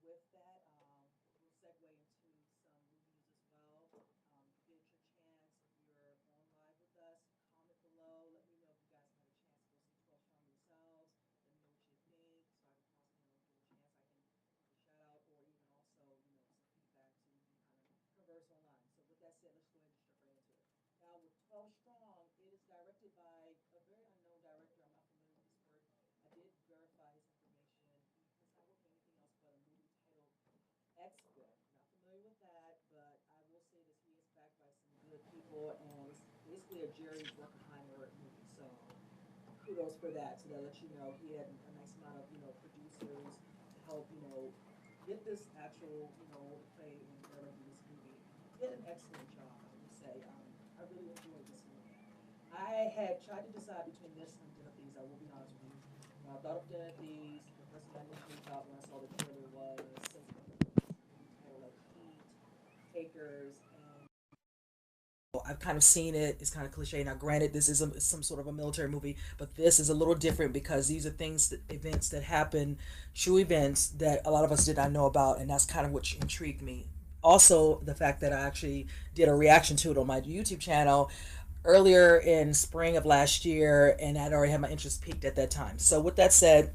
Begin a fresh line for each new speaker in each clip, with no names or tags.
with that, we'll segue into some movie news as well. If you get your chance, if you're on live with us, comment below. Let me know if you guys had a chance to go see 12 Strong yourselves. Let me know what you think, so I can possibly, give a chance. I can give a shout out, or even also, some feedback, so we can kind of converse online. So with that said, let's go ahead and jump right into it. Now, with 12 Strong, it is directed by a very unknown director. I'm not familiar with his work. I did verify his information. He has not worked on anything else but a movie titled X-Men. Not familiar with that, but I will say this: he is backed by some good people, and it's basically a Jerry Bruckheimer movie. So kudos for that. So that lets you know he had a nice amount of producers to help get this actual play and directing this movie. He did an excellent job, I would say. I really enjoyed this movie. I had tried to decide between this and Den of Thieves. I will be honest with you. When I thought of Den of Thieves, the first thing I initially thought when I saw the trailer was something titled like Heat, Takers, and I've kind of seen it. It's kind of cliche. Now, granted, this is some sort of a military movie, but this is a little different because these are events that happen, true events that a lot of us did not know about, and that's kind of what intrigued me. Also, the fact that I actually did a reaction to it on my YouTube channel earlier in spring of last year, and I'd already had my interest peaked at that time. So, with that said,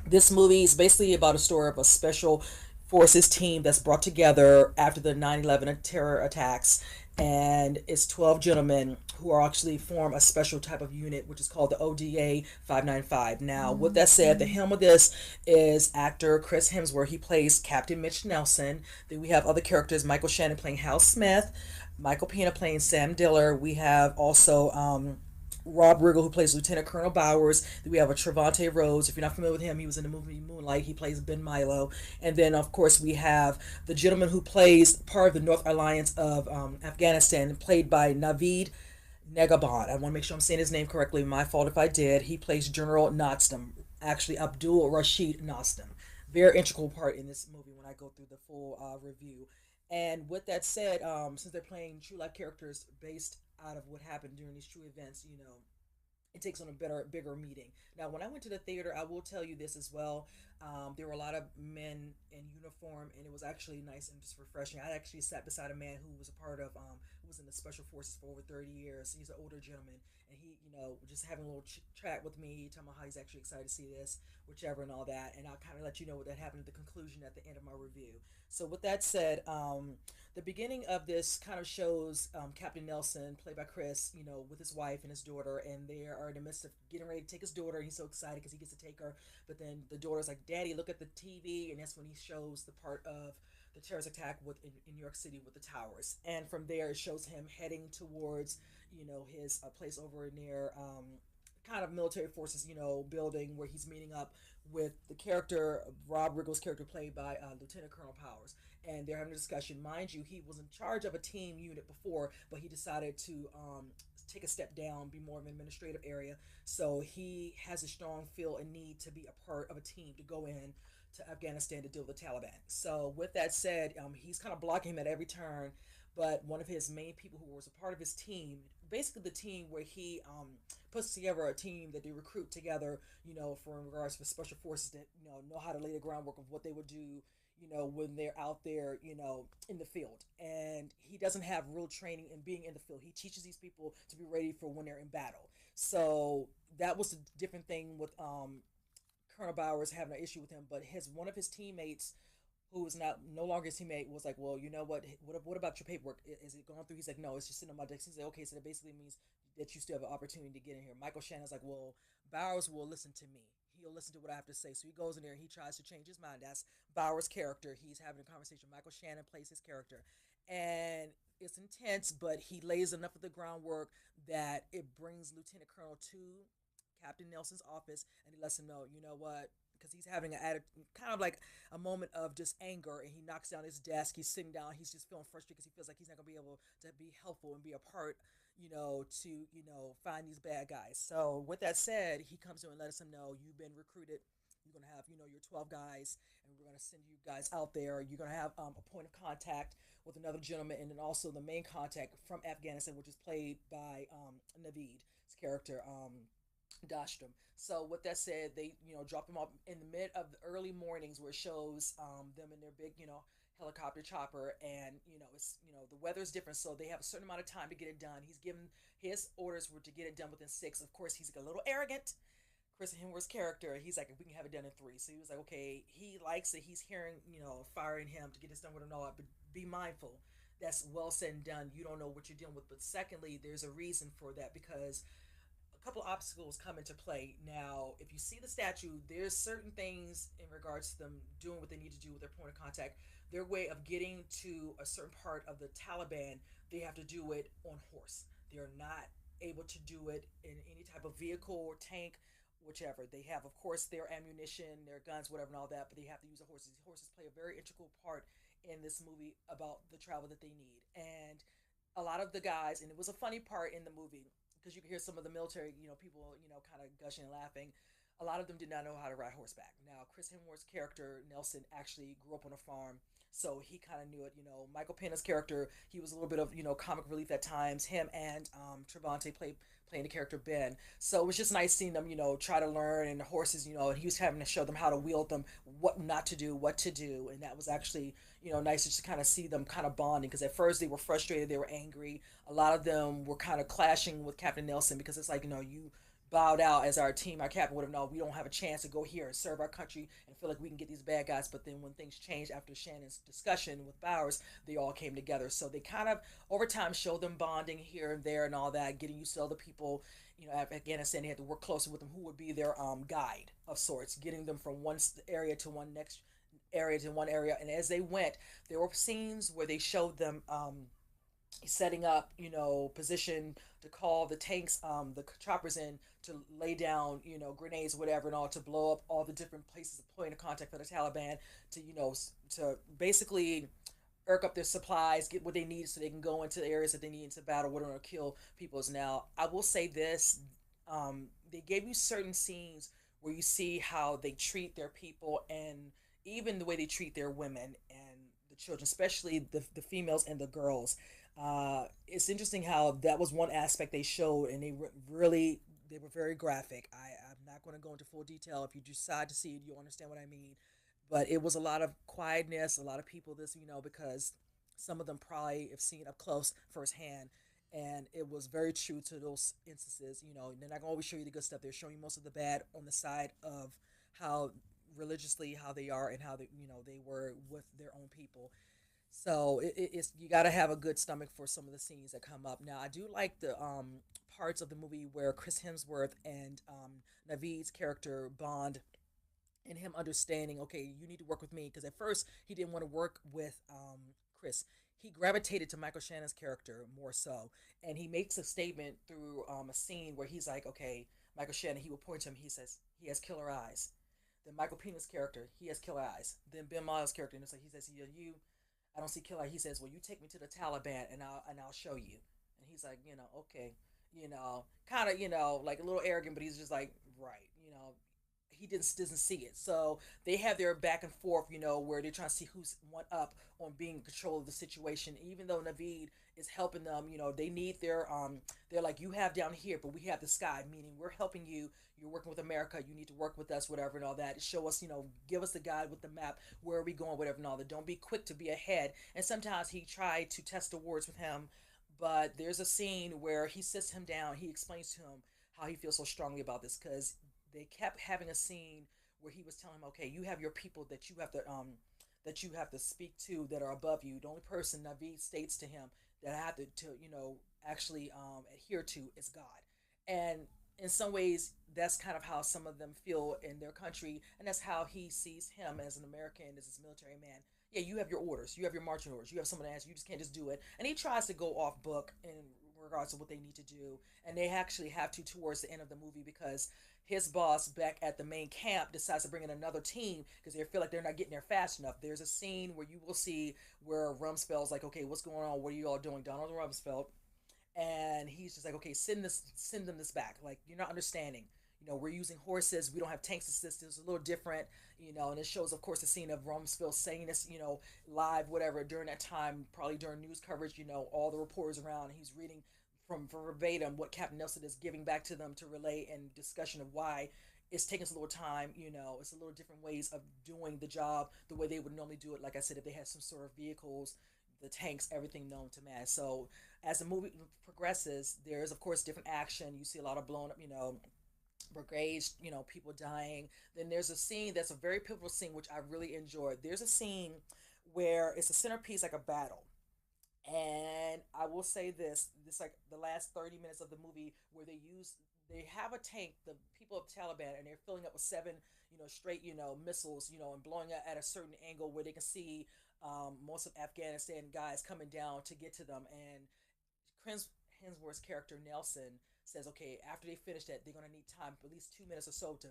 this movie is basically about a story of a special forces team that's brought together after the 9/11 terror attacks, and it's 12 gentlemen who are actually form a special type of unit which is called the ODA 595. Now, with that said, the helm of this is actor Chris Hemsworth. He plays Captain Mitch Nelson. Then we have other characters: Michael Shannon playing Hal Smith, Michael Pena playing Sam Diller. We have also Rob Riggle, who plays Lieutenant Colonel Bowers. Then we have a Trevante Rhodes. If you're not familiar with him, he was in the movie Moonlight. He plays Ben Milo. And then, of course, we have the gentleman who plays part of the North Alliance of Afghanistan, played by Naveed Negabon. I want to make sure I'm saying his name correctly. My fault if I did. He plays General Nostam, actually Abdul Rashid Nostam. Very integral part in this movie when I go through the full review. And with that said, since they're playing true life characters based out of what happened during these true events, it takes on a bigger meeting. Now, when I went to the theater, I will tell you this as well. There were a lot of men in uniform, and it was actually nice and just refreshing. I actually sat beside a man who was a part of, who was in the special forces for over 30 years. He's an older gentleman, and he, just having a little chat with me, talking about how he's actually excited to see this, whichever, and all that. And I'll kind of let you know what that happened at the conclusion at the end of my review. So, with that said, the beginning of this kind of shows Captain Nelson, played by Chris, with his wife and his daughter, and they are in the midst of getting ready to take his daughter. He's so excited because he gets to take her, but then the daughter's like, "Daddy, look at the TV," and that's when he shows the part of the terrorist attack in New York City with the towers, and from there it shows him heading towards, his place over near kind of military forces, building where he's meeting up with the character Rob Riggle's character played by Lieutenant Colonel Powers, and they're having a discussion. Mind you, he was in charge of a team unit before, but he decided to take a step down, be more of an administrative area. So he has a strong feel and need to be a part of a team to go in to Afghanistan to deal with the Taliban. So with that said, he's kind of blocking him at every turn. But one of his main people who was a part of his team, basically the team where he puts together a team that they recruit together, for in regards to special forces that know how to lay the groundwork of what they would do, when they're out there, in the field. And he doesn't have real training in being in the field. He teaches these people to be ready for when they're in battle. So that was a different thing with Colonel Bowers having an issue with him. But his one of his teammates, who was not no longer his teammate, was like, "Well, you know what about your paperwork? Is it going through?" He's like, "No, it's just sitting on my desk." He's like, "Okay, so that basically means that you still have an opportunity to get in here." Michael Shannon's like, "Well, Bowers will listen to me. He'll listen to what I have to say." So he goes in there and he tries to change his mind. That's Bowers' character. He's having a conversation. Michael Shannon plays his character, and it's intense, but he lays enough of the groundwork that it brings Lieutenant Colonel to Captain Nelson's office, and he lets him know, you know what, because he's having an attitude, kind of like a moment of just anger, and he knocks down his desk. He's sitting down. He's just feeling frustrated because he feels like he's not gonna be able to be helpful and be a part, to find these bad guys. So with that said, he comes in and lets him know you've been recruited. You're gonna have your 12 guys, and we're gonna send you guys out there. You're gonna have a point of contact with another gentleman, and then also the main contact from Afghanistan, which is played by Naveed's character.
Dashed them. So with that said, they drop them off in the mid of the early mornings, where it shows them in their big helicopter chopper, and it's the weather's different, so they have a certain amount of time to get it done. He's given his orders were to get it done within 6. Of course, he's like a little arrogant. Chris Hemsworth's character, he's like, we can have it done in 3. So he was like, okay, he likes it. He's hearing, firing him to get this done with him all. But be mindful, that's well said and done. You don't know what you're dealing with. But secondly, there's a reason for that, because a couple of obstacles come into play. Now, if you see the statue, there's certain things in regards to them doing what they need to do with their point of contact. Their way of getting to a certain part of the Taliban, they have to do it on horse. They are not able to do it in any type of vehicle or tank, whichever. They have, of course, their ammunition, their guns, whatever, and all that, but they have to use the horses. These horses play a very integral part in this movie about the travel that they need. And a lot of the guys, and it was a funny part in the movie, because you can hear some of the military, people, kind of gushing and laughing. A lot of them did not know how to ride horseback. Now, Chris Hemsworth's character Nelson actually grew up on a farm, so he kind of knew it. Michael Pena's character, he was a little bit of comic relief at times. Him and Trevante playing the character Ben. So it was just nice seeing them, try to learn, and the horses, and he was having to show them how to wield them, what not to do, what to do, and that was actually nice to just kind of see them kind of bonding, because at first they were frustrated, they were angry. A lot of them were kind of clashing with Captain Nelson, because it's like, you bowed out as our team, our captain would have known we don't have a chance to go here and serve our country and feel like we can get these bad guys. But then when things changed after Shannon's discussion with Bowers, they all came together. So they kind of over time showed them bonding here and there and all that, getting used to other people. Afghanistan, they had to work closer with them, who would be their guide of sorts, getting them from one area to one next area to one area. And as they went, there were scenes where they showed them setting up, position to call the tanks, the choppers in to lay down, grenades, whatever, and all, to blow up all the different places of point of contact for the Taliban, to, to basically irk up their supplies, get what they need so they can go into the areas that they need into battle, whatever, to kill peoples. Now, I will say this, they gave you certain scenes where you see how they treat their people, and even the way they treat their women and the children, especially the females and the girls. It's interesting how that was one aspect they showed, and really they were very graphic. I'm not going to go into full detail. If you decide to see it, you'll understand what I mean. But it was a lot of quietness, a lot of people. This, because some of them probably have seen up close firsthand, and it was very true to those instances. They're not going to always show you the good stuff. They're showing you most of the bad on the side of how religiously how they are, and how they were with their own people. So it's, you got to have a good stomach for some of the scenes that come up. Now, I do like the parts of the movie where Chris Hemsworth and Naveed's character bond, and him understanding, okay, you need to work with me, because at first he didn't want to work with Chris. He gravitated to Michael Shannon's character more so, and he makes a statement through a scene where he's like, okay, Michael Shannon, he will point to him, he says he has killer eyes. Then Michael Pena's character, he has killer eyes. Then Ben Miles' character, and it's like, he says, yeah, I don't see killer. He says, well, you take me to the Taliban, and I'll show you. And he's like, okay, kind of, like a little arrogant, but he's just like, right, he didn't doesn't see it. So they have their back and forth, where they're trying to see who's one up on being in control of the situation. Even though Naveed is helping them, they need they're like, you have down here, but we have the sky, meaning we're helping you. You're working with America. You need to work with us, whatever, and all that. Show us, give us the guide with the map. Where are we going, whatever, and all that. Don't be quick to be ahead. And sometimes he tried to test the words with him, but there's a scene where he sits him down. He explains to him how he feels so strongly about this, because they kept having a scene where he was telling him, okay, you have your people that you have to speak to, that are above you. The only person Naveed states to him that I have to actually adhere to is God. And in some ways, that's kind of how some of them feel in their country, and that's how he sees him as an American, as this military man. Yeah, you have your orders, you have your marching orders, you have someone to ask you, just can't just do it. And he tries to go off book in regards to what they need to do, and they actually have to towards the end of the movie, because his boss back at the main camp decides to bring in another team because they feel like they're not getting there fast enough. There's a scene where you will see where Rumsfeld's like, okay, what's going on, what are you all doing, Donald Rumsfeld, and he's just like, okay, send them this back, like, you're not understanding. We're using horses, we don't have tanks and systems, a little different. And it shows, of course, the scene of Rumsfeld saying this, live, whatever, during that time, probably during news coverage. All the reporters around, and he's reading from verbatim what Captain Nelson is giving back to them to relay and discussion of why it's taking us a little time. It's a little different ways of doing the job the way they would normally do it. Like I said, if they had some sort of vehicles, the tanks, everything known to man. So as the movie progresses, there is of course different action. You see a lot of blown up, brigades, people dying. Then there's a scene that's a very pivotal scene which I really enjoyed. There's a scene where it's a centerpiece like a battle, and I will say this like the last 30 minutes of the movie where they have a tank, the people of Taliban, and they're filling up with seven, straight, missiles, and blowing it at a certain angle where they can see most of Afghanistan guys coming down to get to them. And Chris Hemsworth's character Nelson says, okay, after they finish that, they're gonna need time, at least 2 minutes or so, to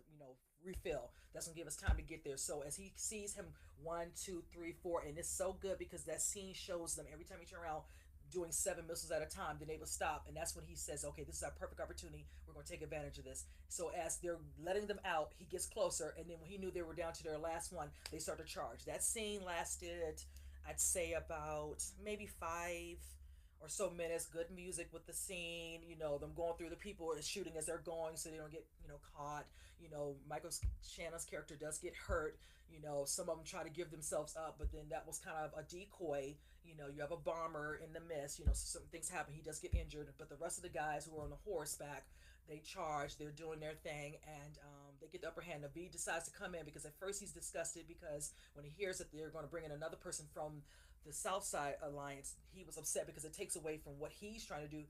refill. That's gonna give us time to get there. So as he sees him, one, two, three, four, and it's so good because that scene shows them every time you turn around doing seven missiles at a time, then they will stop, and that's when he says, okay, this is our perfect opportunity, we're going to take advantage of this. So as they're letting them out, he gets closer, and then when he knew they were down to their last one, they start to charge. That scene lasted, I'd say, about maybe 5 or so minutes. Good music with the scene, them going through the people and shooting as they're going so they don't get, caught. Michael Shannon's character does get hurt. Some of them try to give themselves up, but then that was kind of a decoy. You have a bomber in the mist, so some things happen. He does get injured, but the rest of the guys who are on the horseback, they charge, they're doing their thing, and they get the upper hand. Naveed decides to come in because at first he's disgusted because when he hears that they're going to bring in another person from the South Side Alliance, he was upset because it takes away from what he's trying to do.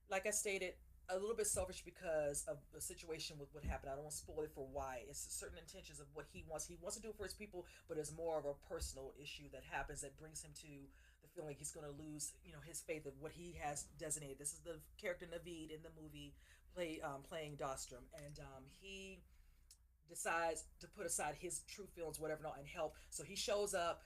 Like I stated, a little bit selfish because of the situation with what happened. I don't want to spoil it for why. It's certain intentions of what he wants. He wants to do it for his people, but it's more of a personal issue that happens that brings him to the feeling he's going to lose, his faith of what he has designated. This is the character Naveed in the movie, playing Dostrom, and he decides to put aside his true feelings, whatever, not, and help. So he shows up,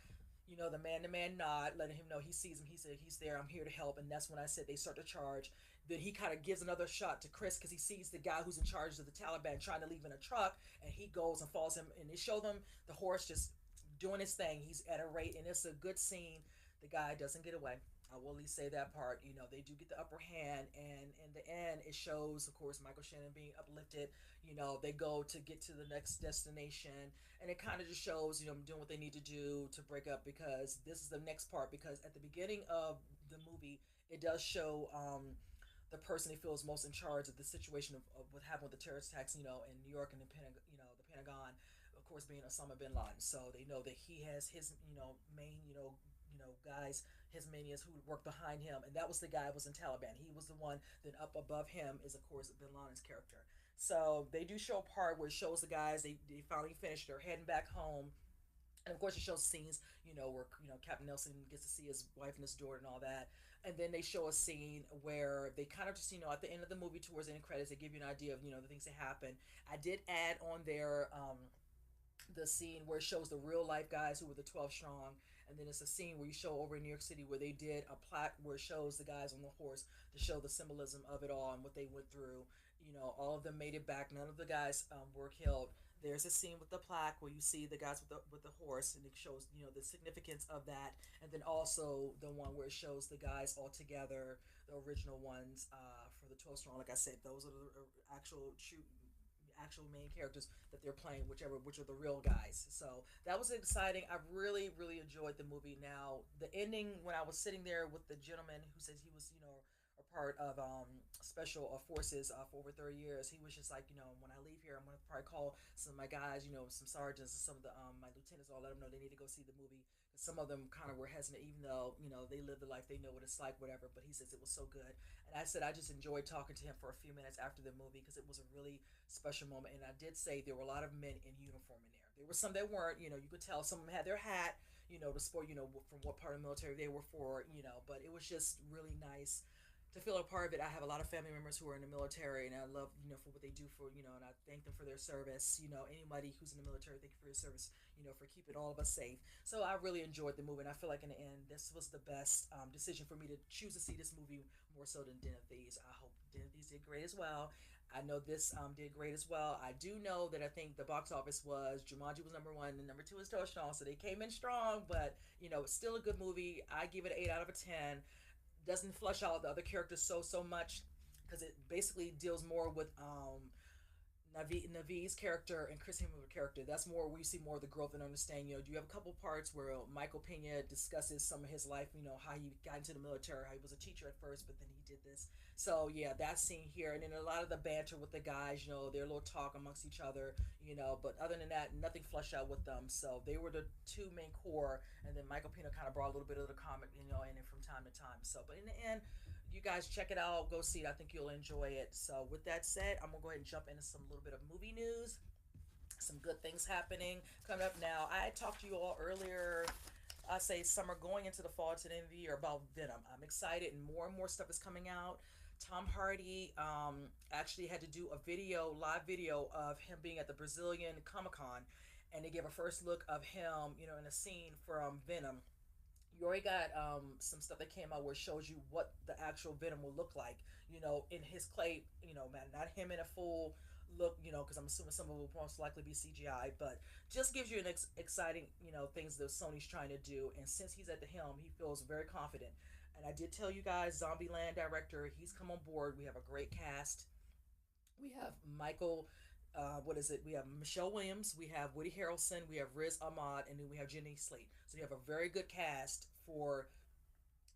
the man to man nod, letting him know he sees him. He said, he's there, I'm here to help. And that's when I said they start to charge. Then he kind of gives another shot to Chris because he sees the guy who's in charge of the Taliban trying to leave in a truck, and he goes and follows him. And they show them the horse just doing his thing. He's at a rate, and it's a good scene. The guy doesn't get away. I will at least say that part. They do get the upper hand, and in the end, it shows, of course, Michael Shannon being uplifted. They go to get to the next destination, and it kind of just shows, doing what they need to do to break up, because this is the next part. Because at the beginning of the movie, it does show the person he feels most in charge of the situation of what happened with the terrorist attacks, in New York and the Pentagon, of course, being Osama bin Laden. So they know that he has his, main, guys, his minions who would work behind him, and that was the guy who was in Taliban. He was the one. Then up above him is, of course, bin Laden's character. So they do show a part where it shows the guys, they finally finished, they're heading back home. And of course, it shows scenes, where Captain Nelson gets to see his wife and his daughter and all that. And then they show a scene where they kind of just, at the end of the movie, towards the end credits, they give you an idea of the things that happen. I did add on there the scene where it shows the real life guys who were the 12 strong, and then it's a scene where you show over in New York City where they did a plaque where it shows the guys on the horse to show the symbolism of it all and what they went through. All of them made it back. None of the guys were killed. There's a scene with the plaque where you see the guys with the horse, and it shows the significance of that. And then also the one where it shows the guys all together, the original ones for the 12 strong. Like I said, those are the actual main characters that they're playing, which are the real guys. So that was exciting. I really enjoyed the movie. Now the ending, when I was sitting there with the gentleman who says he was a part of special forces for over 30 years, he was just like, when I leave here, I'm gonna probably call some of my guys, some sergeants and some of the my lieutenants, I'll let them know they need to go see the movie. Some of them kind of were hesitant, even though they live the life, they know what it's like, whatever. But he says it was so good, and I said I just enjoyed talking to him for a few minutes after the movie because it was a really special moment. And I did say there were a lot of men in uniform in there. There were some that weren't. You could tell some of them had their hat, to sport, from what part of the military they were for, But it was just really nice to feel a part of it. I have a lot of family members who are in the military, and I love, for what they do for, and I thank them for their service. Anybody who's in the military, thank you for your service, for keeping all of us safe. So I really enjoyed the movie, and I feel like in the end, this was the best decision for me to choose to see this movie more so than Den of Thieves. I hope Den of Thieves did great as well. I know this did great as well. I do know that I think the box office was Jumanji was number one, and number two is Strong, so they came in strong, but it's still a good movie. I give it an 8 out of a 10. Doesn't flesh out the other characters so much. because it basically deals more with Navi's character and Chris Hemsworth's character. That's more where you see more of the growth and understanding. You know, do you have a couple parts where Michael Pena discusses some of his life? You know, how he got into the military, how he was a teacher at first, but then he did this. So yeah, that scene here, and then a lot of the banter with the guys. You know, their little talk amongst each other. You know, but other than that, nothing flushed out with them. So they were the two main core, and then Michael Pena kind of brought a little bit of the comic, you know, in it from time to time. So, but in the end, you guys check it out, go see it. I think you'll enjoy it. So with that said, I'm gonna go ahead and jump into some little bit of movie news, some good things happening coming up. Now I talked to you all earlier, I say summer going into the fall to the end of the year, about Venom. I'm excited, and more stuff is coming out. Tom Hardy actually had to do a video, live video of him being at the Brazilian Comic Con, and they gave a first look of him, you know, in a scene from Venom. You already got some stuff that came out where it shows you what the actual Venom will look like, you know, in his clay, you know, man, not him in a full look, you know, because I'm assuming some of it will most likely be CGI, but just gives you an exciting, you know, things that Sony's trying to do. And since he's at the helm, he feels very confident. And I did tell you guys, Zombieland director, he's come on board. We have a great cast. We have Michael, what is it? We have Michelle Williams, we have Woody Harrelson, we have Riz Ahmad, and then we have Jenny Slate. So you have a very good cast for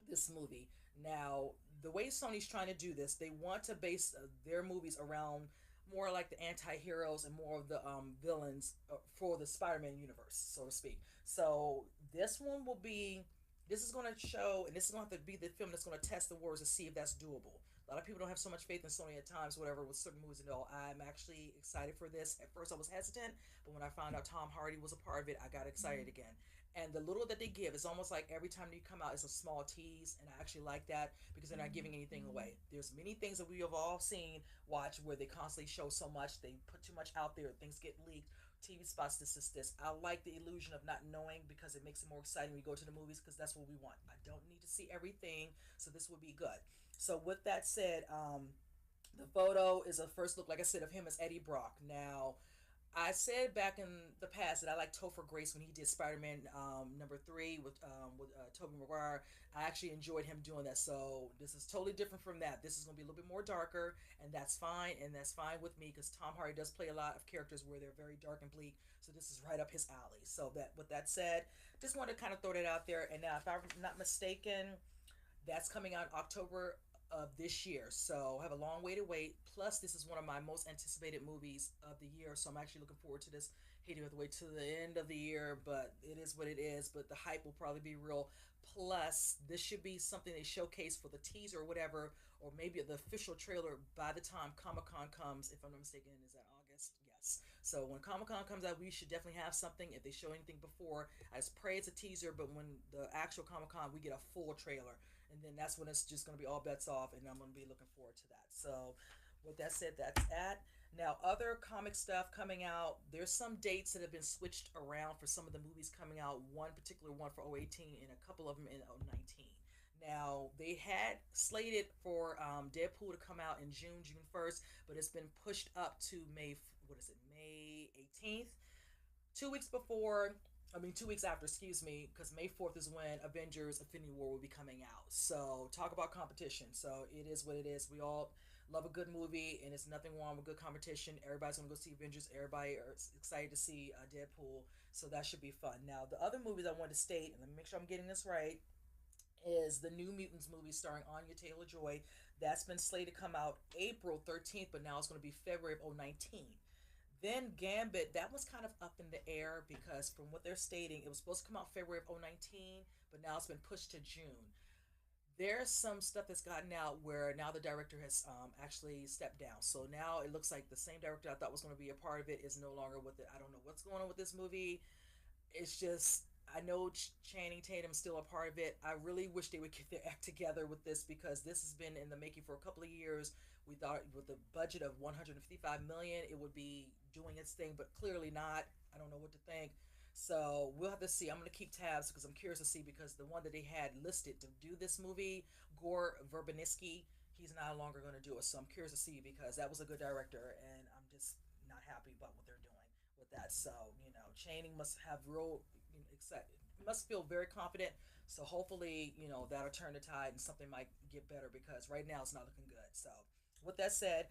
this movie. Now, the way Sony's trying to do this, they want to base their movies around more like the anti-heroes and more of the villains for the Spider-Man universe, so to speak. So this one will be, this is going to show, and this is going to have to be the film that's going to test the waters to see if that's doable. A lot of people don't have so much faith in Sony at times, whatever, with certain movies and all. I'm actually excited for this. At first, I was hesitant, but when I found out Tom Hardy was a part of it, I got excited again. And the little that they give is almost like every time you come out, it's a small tease, and I actually like that because they're not giving anything away. There's many things that we have all seen, watch, where they constantly show so much, they put too much out there, things get leaked. TV spots, this. I like the illusion of not knowing because it makes it more exciting when we go to the movies because that's what we want. I don't need to see everything, so this would be good. So with that said, the photo is a first look, like I said, of him as Eddie Brock. Now, I said back in the past that I liked Topher Grace when he did Spider-Man #3 with Tobey Maguire. I actually enjoyed him doing that. So this is totally different from that. This is going to be a little bit more darker, and that's fine. And that's fine with me because Tom Hardy does play a lot of characters where they're very dark and bleak. So this is right up his alley. So that, with that said, just wanted to kind of throw that out there. And now, if I'm not mistaken, that's coming out October of this year. So I have a long way to wait. Plus, this is one of my most anticipated movies of the year. So I'm actually looking forward to this. Hating to have to wait to the end of the year, but it is what it is. But the hype will probably be real. Plus, this should be something they showcase for the teaser or whatever, or maybe the official trailer by the time Comic Con comes. If I'm not mistaken, is that August? Yes. So when Comic Con comes out, we should definitely have something. If they show anything before, I just pray it's a teaser. But when the actual Comic Con, we get a full trailer, and then that's when it's just going to be all bets off, and I'm going to be looking forward to that. So with that said, that's at now other comic stuff coming out. There's some dates that have been switched around for some of the movies coming out. One particular one for 018 and a couple of them in 019. Now they had slated for Deadpool to come out in June 1st, but it's been pushed up to May. What is it? May 18th. 2 weeks before, I mean, 2 weeks after, excuse me, because May 4th is when Avengers Infinity War will be coming out. So, talk about competition. So, it is what it is. We all love a good movie, and it's nothing wrong with good competition. Everybody's going to go see Avengers. Everybody is excited to see Deadpool. So, that should be fun. Now, the other movies I want to state, and let me make sure I'm getting this right, is the New Mutants movie starring Anya Taylor-Joy. That's been slated to come out April 13th, but now it's going to be February of 2019. Then Gambit, that was kind of up in the air because from what they're stating, it was supposed to come out February of 2019, but now it's been pushed to June. There's some stuff that's gotten out where now the director has actually stepped down. So now it looks like the same director I thought was going to be a part of it is no longer with it. I don't know what's going on with this movie. It's just, I know Channing Tatum's still a part of it. I really wish they would get their act together with this because this has been in the making for a couple of years. We thought with a budget of 155 million, it would be doing its thing, but clearly not. I don't know what to think. So we'll have to see. I'm going to keep tabs because I'm curious to see because the one that they had listed to do this movie, Gore Verbinski, he's no longer going to do it. So I'm curious to see because that was a good director, and I'm just not happy about what they're doing with that. So Channing must have real excited, must feel very confident. So hopefully that'll turn the tide and something might get better because right now it's not looking good. So With that said,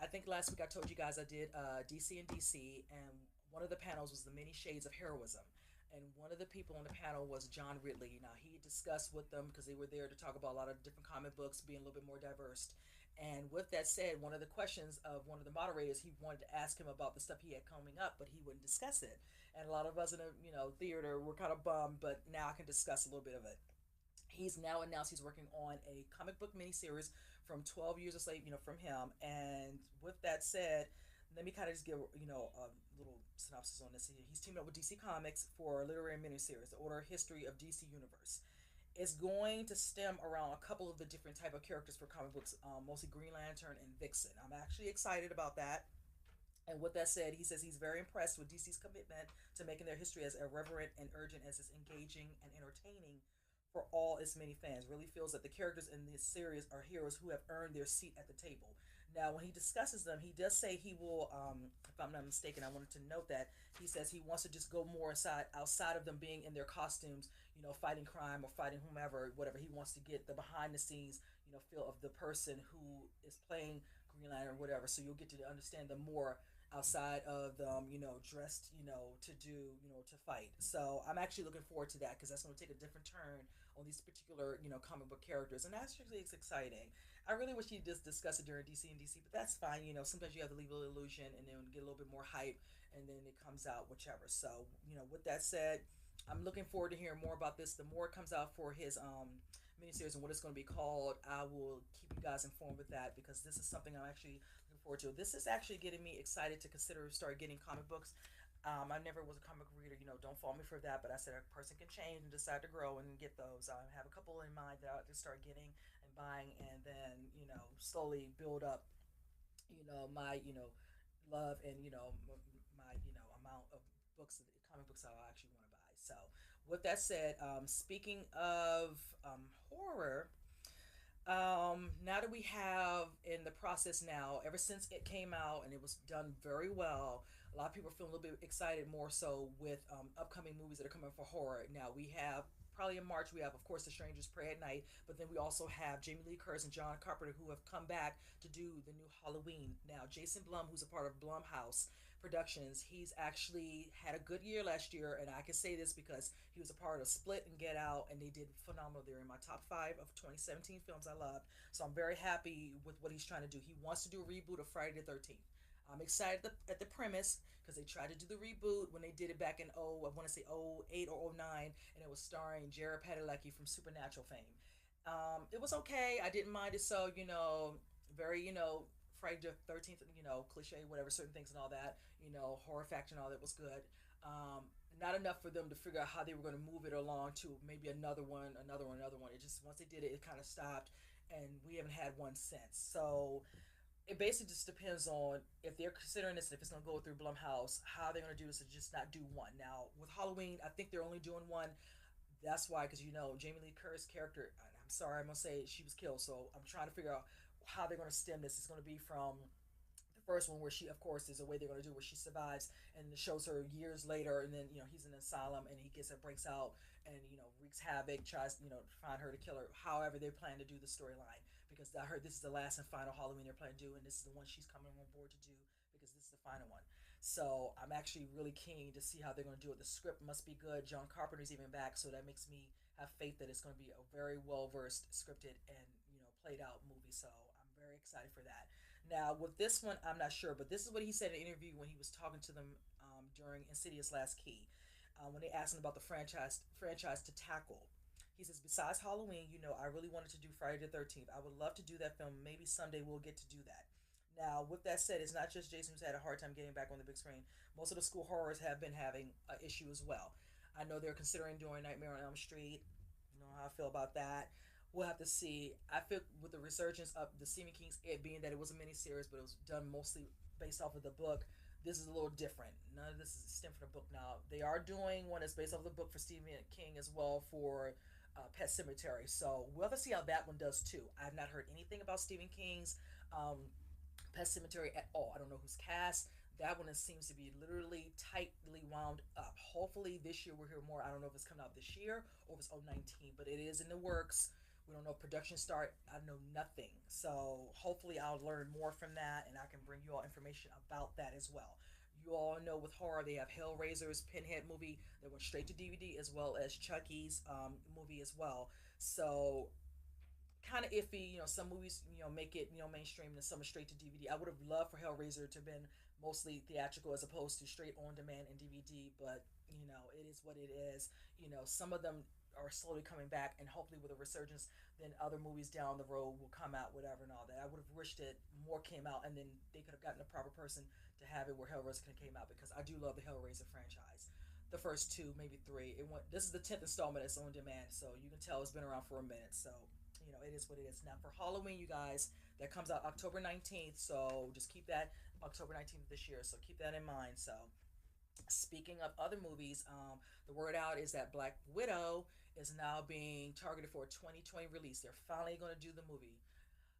I think last week I told you guys I did DC and DC, and one of the panels was the many shades of heroism. And one of the people on the panel was John Ridley. Now he discussed with them because they were there to talk about a lot of different comic books being a little bit more diverse. And with that said, one of the questions of one of the moderators, he wanted to ask him about the stuff he had coming up, but he wouldn't discuss it. And a lot of us in the theater were kind of bummed, but now I can discuss a little bit of it. He's now announced he's working on a comic book miniseries from 12 Years a Slave, from him. And with that said, let me kind of just give, a little synopsis on this. He's teaming up with DC Comics for a literary miniseries, The Order History of DC Universe. It's going to stem around a couple of the different type of characters for comic books, mostly Green Lantern and Vixen. I'm actually excited about that. And with that said, he says he's very impressed with DC's commitment to making their history as irreverent and urgent as it's engaging and entertaining for all its many fans. Really feels that the characters in this series are heroes who have earned their seat at the table. Now, when he discusses them, he does say he will, if I'm not mistaken, I wanted to note that he says he wants to just go more outside of them being in their costumes, fighting crime or fighting whomever, whatever. He wants to get the behind the scenes, feel of the person who is playing Green Lantern or whatever. So you'll get to understand them more outside of them, dressed, to do, to fight. So I'm actually looking forward to that because that's going to take a different turn on these particular, comic book characters, and that's actually it's exciting. I really wish you just discuss it during DC and DC, but that's fine. Sometimes you have to leave a little illusion and then get a little bit more hype, and then it comes out, whichever. So, with that said, I'm looking forward to hearing more about this. The more it comes out for his miniseries and what it's going to be called, I will keep you guys informed with that because this is something I'm actually looking forward to. This is actually getting me excited to consider start getting comic books. I never was a comic reader, don't fault me for that, but I said a person can change and decide to grow and get those. I have a couple in mind that I'll just start getting and buying and then, slowly build up, my, love and, my, amount of books, comic books I actually want to buy. So, with that said, speaking of horror, now that we have in the process now, ever since it came out and it was done very well, a lot of people are feeling a little bit excited more so with upcoming movies that are coming for horror. Now we have probably in March we have of course The Strangers Pray at Night, but then we also have Jamie Lee Curtis and John Carpenter who have come back to do the new Halloween. Now Jason Blum, who's a part of Blumhouse Productions, he's actually had a good year last year, and I can say this because he was a part of Split and Get Out, and they did phenomenal. They're in my top five of 2017 films I loved. So I'm very happy with what he's trying to do. He wants to do a reboot of Friday the 13th. I'm excited at the premise because they tried to do the reboot when they did it back in I want to say 08 or 09, and it was starring Jared Padalecki from Supernatural fame. It was okay. I didn't mind it. So very Friday the 13th, cliche, whatever, certain things and all that, horror factor and all that was good. Not enough for them to figure out how they were going to move it along to maybe another one, another one, another one. It just, once they did it, it kind of stopped, and we haven't had one since. So it basically just depends on if they're considering this, if it's going to go through Blumhouse, how they're going to do this and just not do one. Now, with Halloween, I think they're only doing one. That's why, because Jamie Lee Curtis' character, I'm sorry, I'm going to say she was killed, so I'm trying to figure out how they're going to stem this. It's going to be from the first one where she, of course, there's a way they're going to do where she survives and it shows her years later, and then he's in an asylum and he gets her, breaks out, and wreaks havoc, tries to find her to kill her. However, they plan to do the storyline because I heard this is the last and final Halloween they're planning to do, and this is the one she's coming on board to do because this is the final one. So I'm actually really keen to see how they're going to do it. The script must be good. John Carpenter's even back, so that makes me have faith that it's going to be a very well versed, scripted, and played out movie. So I'm very excited for that. Now with this one, I'm not sure, but this is what he said in an interview when he was talking to them during Insidious Last Key, when they asked him about the franchise to tackle. He says, besides Halloween, I really wanted to do Friday the 13th. I would love to do that film. Maybe someday we'll get to do that. Now, with that said, it's not just Jason who's had a hard time getting back on the big screen. Most of the school horrors have been having an issue as well. I know they're considering doing Nightmare on Elm Street. You know how I feel about that. We'll have to see. I feel with the resurgence of the Stephen King's It being that it was a miniseries, but it was done mostly based off of the book. This is a little different. None of this is stemmed from the book. Now they are doing one that's based off the book for Stephen King as well for Pet Cemetery. So we'll have to see how that one does too. I've not heard anything about Stephen King's Pet Cemetery at all. I don't know who's cast. That one seems to be literally tightly wound up. Hopefully this year we'll hear more. I don't know if it's coming out this year or if it's 2019, but it is in the works We don't know production start. I know nothing. So hopefully I'll learn more from that and I can bring you all information about that as well. You all know with horror they have Hellraiser's Pinhead movie that went straight to DVD as well as Chucky's movie as well. So kind of iffy. Some movies make it mainstream and some are straight to DVD. I would have loved for Hellraiser to have been mostly theatrical as opposed to straight on demand and DVD, but it is what it is. Some of them are slowly coming back, and hopefully with a resurgence, then other movies down the road will come out, whatever and all that. I would have wished that more came out, and then they could have gotten a proper person to have it where Hellraiser came out because I do love the Hellraiser franchise. The first two, maybe three. It went. This is the 10th installment. It's on demand, so you can tell it's been around for a minute. So it is what it is. Now for Halloween, you guys, that comes out October 19th. So just keep that October 19th this year. So keep that in mind. So speaking of other movies, the word out is that Black Widow is now being targeted for a 2020 release. They're finally going to do the movie.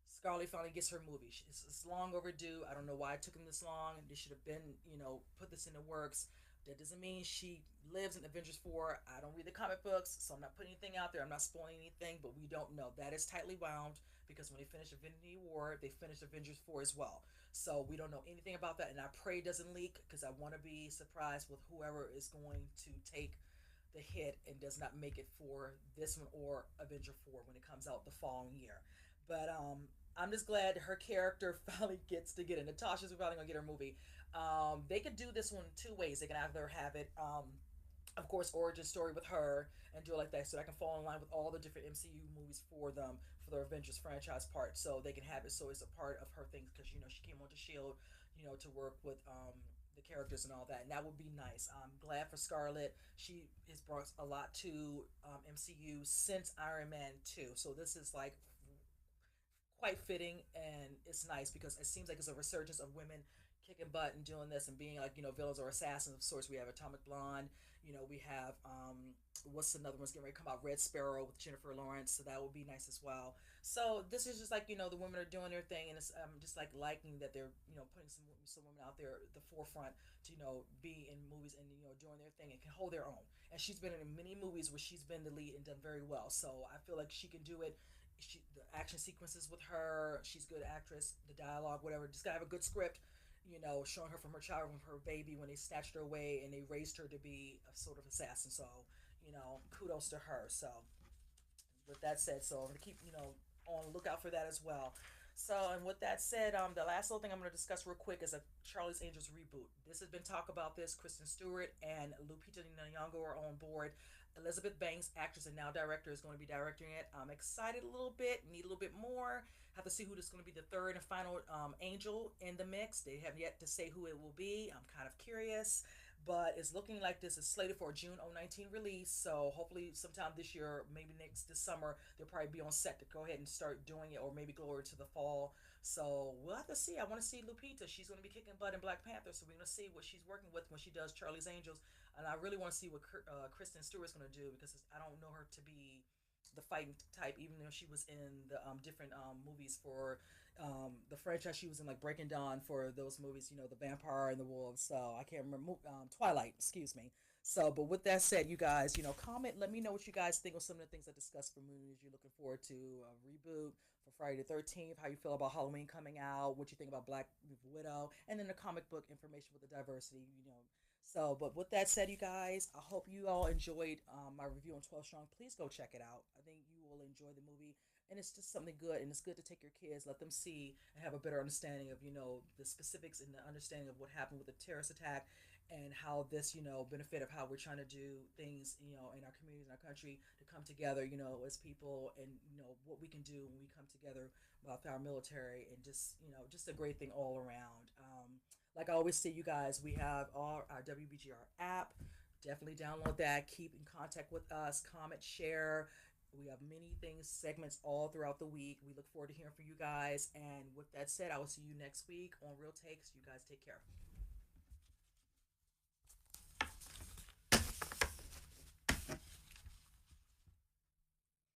Scarlett finally gets her movie. It's long overdue. I don't know why it took them this long. They should have been, put this in the works. That doesn't mean she lives in Avengers 4. I don't read the comic books, so I'm not putting anything out there. I'm not spoiling anything, but we don't know. That is tightly wound because when they finish Infinity War, they finished Avengers 4 as well. So we don't know anything about that, and I pray it doesn't leak because I want to be surprised with whoever is going to take the hit and does not make it for this one or Avenger 4 when it comes out the following year. But I'm just glad her character finally gets to get it. Natasha's probably gonna get her movie. They could do this one two ways. They can either have it, of course, origin story with her and do it like that, so I can fall in line with all the different MCU movies for them for the Avengers franchise part. So they can have it so it's a part of her things because she came onto Shield, to work with the characters and all that, and that would be nice. I'm glad for Scarlett. She has brought a lot to MCU since Iron Man 2, so this is like quite fitting and it's nice because it seems like it's a resurgence of women kicking butt and doing this and being like villains or assassins of sorts. We have Atomic Blonde, we have what's another one's getting ready to come out, Red Sparrow with Jennifer Lawrence, so that would be nice as well. So this is just like the women are doing their thing, and it's just like liking that they're putting some women out there at the forefront to be in movies and doing their thing and can hold their own. And she's been in many movies where she's been the lead and done very well, so I feel like she can do it. The action sequences with her, she's a good actress. The dialogue, whatever, just gotta have a good script. Showing her from her child, from her baby when they snatched her away and they raised her to be a sort of assassin. So, kudos to her. So, with that said, so I'm gonna keep on the lookout for that as well. So, and with that said, the last little thing I'm going to discuss real quick is a Charlie's Angels reboot. This has been talk about this. Kristen Stewart and Lupita Nyong'o are on board. Elizabeth Banks, actress and now director, is going to be directing it. I'm excited a little bit, need a little bit more. Have to see who is going to be the third and final angel in the mix. They have yet to say who it will be. I'm kind of curious, but it's looking like this is slated for a June 19 release. So hopefully sometime this year, maybe this summer, they'll probably be on set to go ahead and start doing it, or maybe go over to the fall. So we'll have to see. I want to see Lupita. She's going to be kicking butt in Black Panther, so we're going to see what she's working with when she does Charlie's Angels. And I really want to see what Kristen Stewart's going to do because I don't know her to be the fighting type, even though she was in the different movies for the franchise she was in, like Breaking Dawn for those movies, the vampire and the wolves. So I can't remember Twilight, excuse me. So, but with that said, you guys, comment. Let me know what you guys think of some of the things I discussed for movies you're looking forward to. A reboot for Friday the 13th. How you feel about Halloween coming out? What you think about Black Widow? And then the comic book information with the diversity. So, but with that said, you guys, I hope you all enjoyed my review on 12 Strong. Please go check it out. I think you will enjoy the movie. And it's just something good. And it's good to take your kids, let them see, and have a better understanding of, the specifics and the understanding of what happened with the terrorist attack and how this, benefit of how we're trying to do things, in our communities, in our country, to come together, as people, and, what we can do when we come together with our military, and just a great thing all around. Like I always say, you guys, we have our WBGR app. Definitely download that. Keep in contact with us. Comment, share. We have many things, segments all throughout the week. We look forward to hearing from you guys. And with that said, I will see you next week on Real Takes. You guys take care.